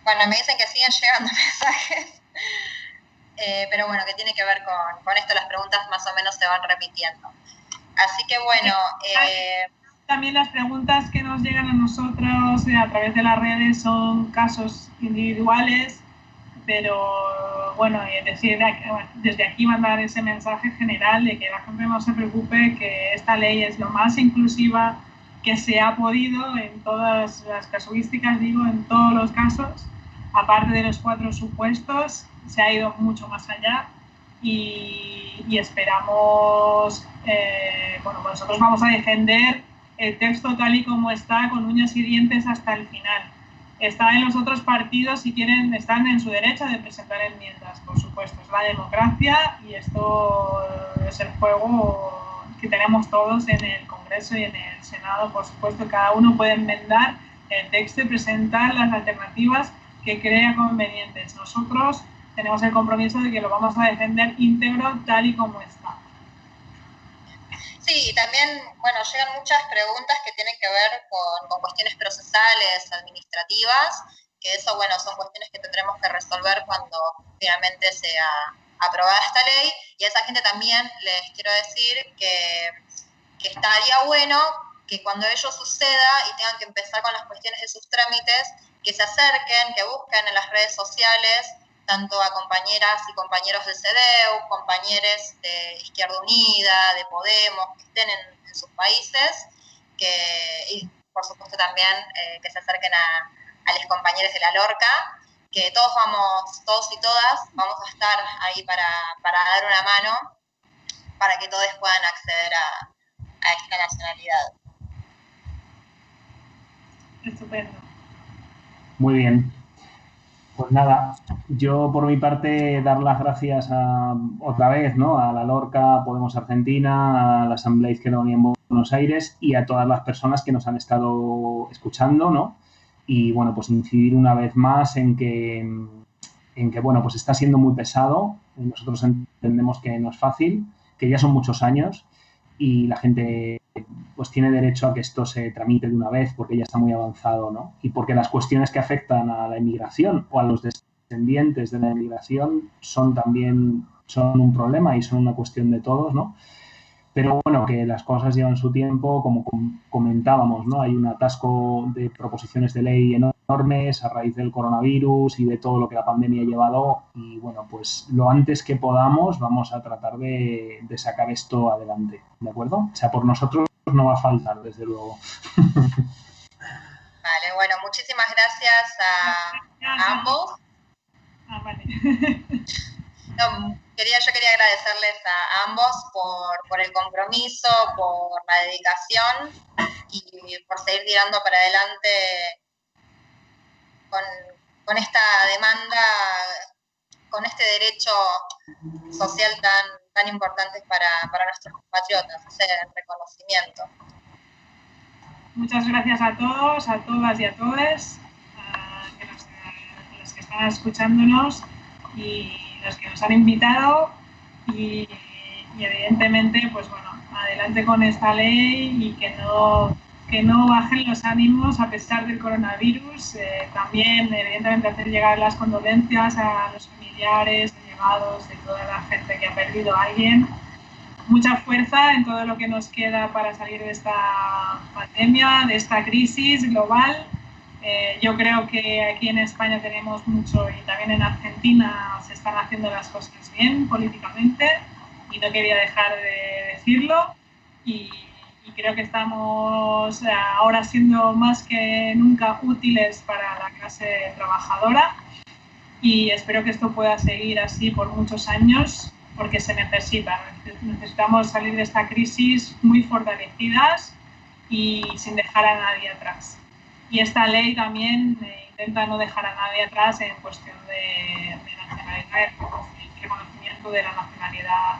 Bueno, me dicen que siguen llegando mensajes, pero bueno, que tiene que ver con esto, las preguntas más o menos se van repitiendo. Así que bueno... También las preguntas que nos llegan a nosotros a través de las redes son casos individuales, pero bueno, es decir, desde aquí mandar ese mensaje general de que la gente no se preocupe, que esta ley es lo más inclusiva que se ha podido en todas las casuísticas, digo, en todos los casos, aparte de los 4 supuestos, se ha ido mucho más allá y esperamos, bueno, nosotros vamos a defender el texto tal y como está, con uñas y dientes hasta el final. Está en los otros partidos, si quieren, están en su derecho de presentar enmiendas, por supuesto. Es la democracia y esto es el juego que tenemos todos en el Congreso y en el Senado, por supuesto. Cada uno puede enmendar el texto y presentar las alternativas que crea convenientes. Nosotros tenemos el compromiso de que lo vamos a defender íntegro tal y como está. Sí, también, bueno, llegan muchas preguntas que tienen que ver con cuestiones procesales, administrativas, que eso, bueno, son cuestiones que tendremos que resolver cuando finalmente sea aprobada esta ley, y a esa gente también les quiero decir que estaría bueno que cuando ello suceda y tengan que empezar con las cuestiones de sus trámites, que se acerquen, que busquen en las redes sociales, tanto a compañeras y compañeros del CEDEU, compañeros de Izquierda Unida, de Podemos, que estén en sus países, y por supuesto también que se acerquen a los compañeros de la Lorca, que todos y todas vamos a estar ahí para dar una mano, para que todos puedan acceder a esta nacionalidad. Estupendo. Muy bien. Pues nada, yo por mi parte dar las gracias otra vez, ¿no? A la Lorca, Podemos Argentina, a la Asamblea Izquierda Unida en Buenos Aires y a todas las personas que nos han estado escuchando, ¿no? Y bueno, pues incidir una vez más en que bueno, pues está siendo muy pesado. Nosotros entendemos que no es fácil, que ya son muchos años y la gente pues tiene derecho a que esto se tramite de una vez porque ya está muy avanzado, ¿no? Y porque las cuestiones que afectan a la inmigración o a los descendientes de la inmigración son un problema y son una cuestión de todos, ¿no? Pero bueno, que las cosas llevan su tiempo, como comentábamos, ¿no? Hay un atasco de proposiciones de ley enormes a raíz del coronavirus y de todo lo que la pandemia ha llevado y bueno, pues lo antes que podamos vamos a tratar de sacar esto adelante, ¿de acuerdo? O sea, por nosotros no va a faltar, desde luego. Vale, bueno, muchísimas gracias a ambos. Vale. No, yo quería agradecerles a ambos por el compromiso, por la dedicación y por seguir tirando para adelante con esta demanda, con este derecho social tan importante para nuestros compatriotas, hacer el reconocimiento. Muchas gracias a todos, a todas y a todos, los que están escuchándonos y los que nos han invitado y evidentemente, pues bueno, adelante con esta ley y que no bajen los ánimos a pesar del coronavirus. También, evidentemente, hacer llegar las condolencias a los familiares, allegados, de toda la gente que ha perdido a alguien. Mucha fuerza en todo lo que nos queda para salir de esta pandemia, de esta crisis global. Yo creo que aquí en España tenemos mucho y también en Argentina se están haciendo las cosas bien políticamente y no quería dejar de decirlo y creo que estamos ahora siendo más que nunca útiles para la clase trabajadora y espero que esto pueda seguir así por muchos años porque se necesitamos salir de esta crisis muy fortalecidas y sin dejar a nadie atrás. Y esta ley también intenta no dejar a nadie atrás en cuestión de nacionalidad, el reconocimiento de la nacionalidad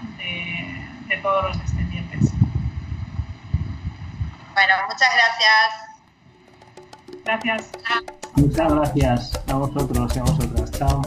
de todos los descendientes. Bueno, muchas gracias. Gracias. Muchas gracias a vosotros y a vosotras. Chao.